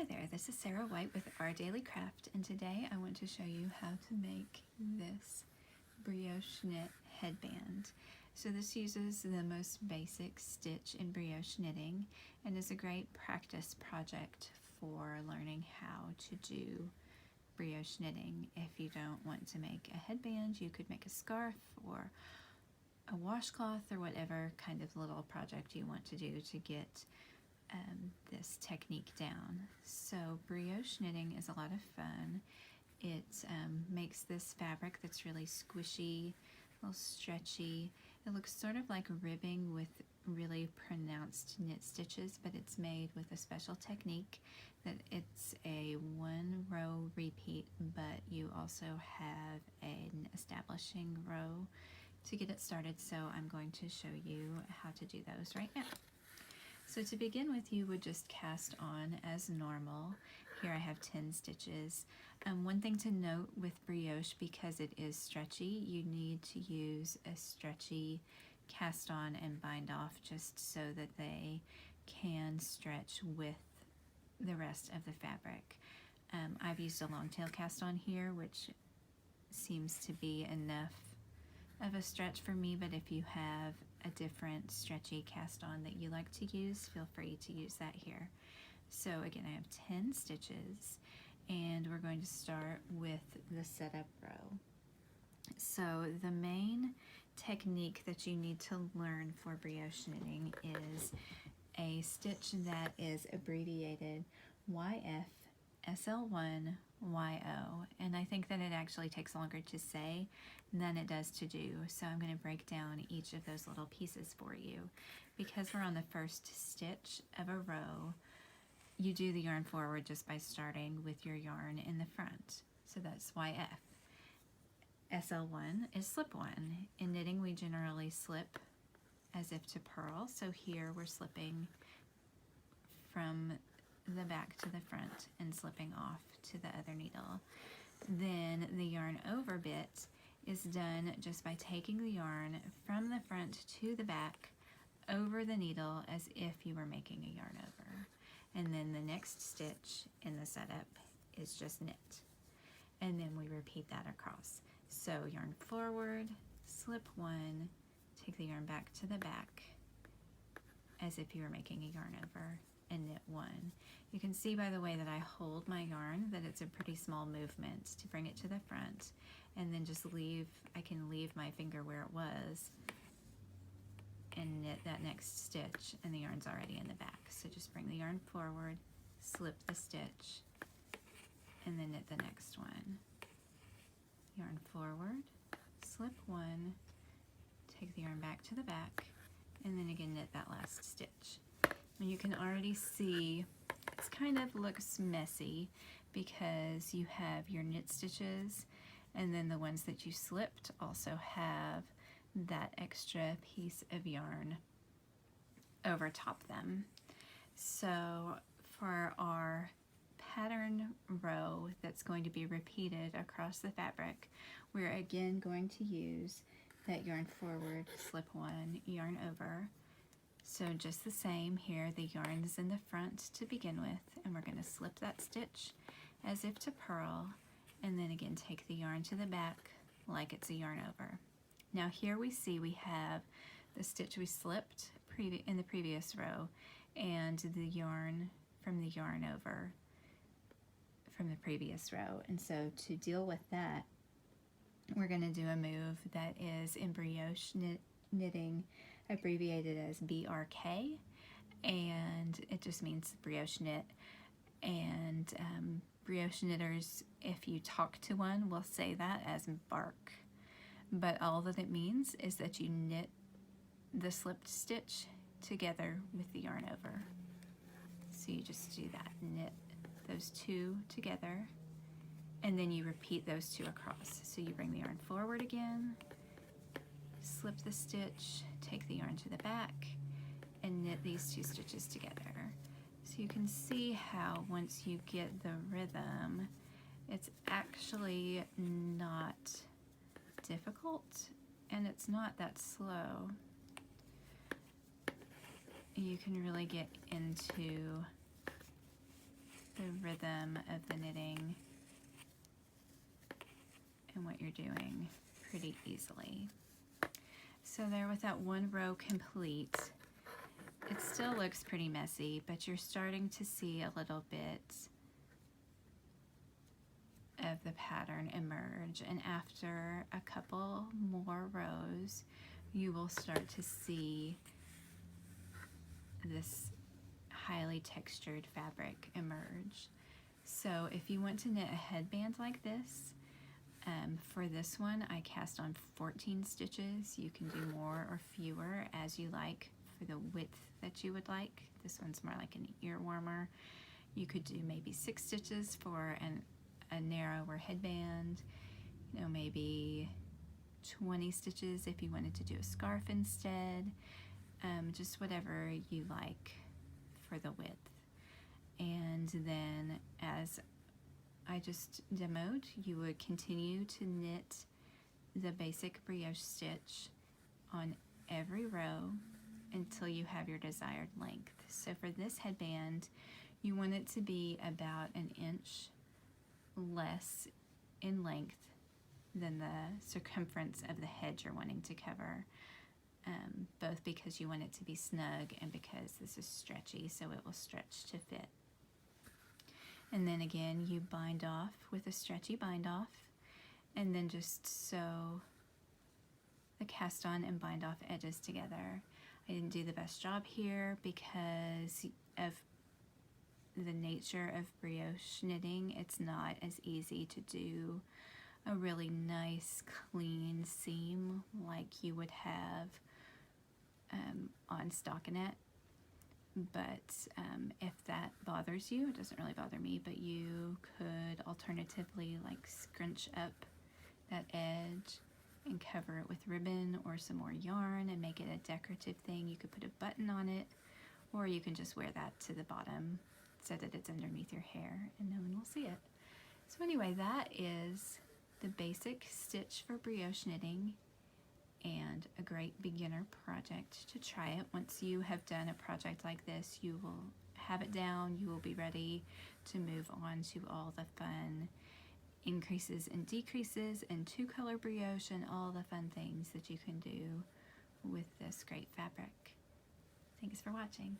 there, this is Sarah White with Our Daily Craft, and today I want to show you how to make this brioche knit headband. So this uses the most basic stitch in brioche knitting and is a great practice project for learning how to do brioche knitting. If you don't want to make a headband, you could make a scarf or a washcloth or whatever kind of little project you want to do to get this technique down. So brioche knitting is a lot of fun. It makes this fabric that's really squishy, a little stretchy. It looks sort of like ribbing with really pronounced knit stitches, but it's made with a special technique that it's a 1-row repeat, but you also have an establishing row to get it started. So I'm going to show you how to do those right now. So to begin with, you would just cast on as normal. Here I have 10 stitches. One thing to note with brioche, because it is stretchy, you need to use a stretchy cast on and bind off just so that they can stretch with the rest of the fabric. I've used a long tail cast on here, which seems to be enough of a stretch for me, but if you have a different stretchy cast on that you like to use, feel free to use that here. So again, I have 10 stitches and we're going to start with the setup row. So the main technique that you need to learn for brioche knitting is a stitch that is abbreviated YF SL1 YO, and I think that it actually takes longer to say than it does to do, so I'm going to break down each of those little pieces for you. Because we're on the first stitch of a row, you do the yarn forward just by starting with your yarn in the front, so that's YF. SL1 is slip 1. In knitting we generally slip as if to purl, so here we're slipping from the back to the front and slipping off to the other needle. Then the yarn over bit is done just by taking the yarn from the front to the back over the needle as if you were making a yarn over. And then the next stitch in the setup is just knit. And then we repeat that across. So yarn forward, slip 1, take the yarn back to the back as if you were making a yarn over, and knit 1. You can see by the way that I hold my yarn that it's a pretty small movement to bring it to the front, and then just I can leave my finger where it was and knit that next stitch, and the yarn's already in the back. So just bring the yarn forward, slip the stitch, and then knit the next one. Yarn forward, slip 1, take the yarn back to the back, and then again knit that last stitch. And you can already see it's kind of looks messy because you have your knit stitches, and then the ones that you slipped also have that extra piece of yarn over top them. So for our pattern row that's going to be repeated across the fabric, we're again going to use that yarn forward, slip 1, yarn over. So just the same here, the yarn is in the front to begin with, and we're going to slip that stitch as if to purl, and then again take the yarn to the back like it's a yarn over. Now here we see we have the stitch we slipped in the previous row and the yarn from the yarn over from the previous row. And so to deal with that, we're going to do a move that is in brioche knitting abbreviated as BRK, and it just means brioche knit. And brioche knitters, if you talk to one, will say that as bark, but all that it means is that you knit the slipped stitch together with the yarn over. So you just do that, knit those two together, and then you repeat those two across. So you bring the yarn forward again, slip the stitch, take the yarn to the back, and knit these two stitches together. So you can see how once you get the rhythm, it's actually not difficult and it's not that slow. You can really get into the rhythm of the knitting and what you're doing pretty easily. So there, with that one row complete, it still looks pretty messy, but you're starting to see a little bit of the pattern emerge, and after a couple more rows you will start to see this highly textured fabric emerge. So if you want to knit a headband like this, for this one I cast on 14 stitches. You can do more or fewer as you like for the width that you would like. This one's more like an ear warmer. You could do maybe 6 stitches for a narrower headband, you know, maybe 20 stitches if you wanted to do a scarf instead, just whatever you like for the width. And then, as I just demoed, you would continue to knit the basic brioche stitch on every row until you have your desired length. So for this headband, you want it to be about an inch less in length than the circumference of the head you're wanting to cover, both because you want it to be snug and because this is stretchy, so it will stretch to fit. And then again, you bind off with a stretchy bind off, and then just sew the cast on and bind off edges together. I didn't do the best job here because of the nature of brioche knitting. It's not as easy to do a really nice clean seam like you would have on stockinette. But if that bothers you, it doesn't really bother me, but you could alternatively like scrunch up that edge and cover it with ribbon or some more yarn and make it a decorative thing. You could put a button on it, or you can just wear that to the bottom so that it's underneath your hair and no one will see it. So anyway, that is the basic stitch for brioche knitting, and a great beginner project to try it. Once you have done a project like this, you will have it down, you will be ready to move on to all the fun increases and decreases and 2-color brioche and all the fun things that you can do with this great fabric. Thanks for watching.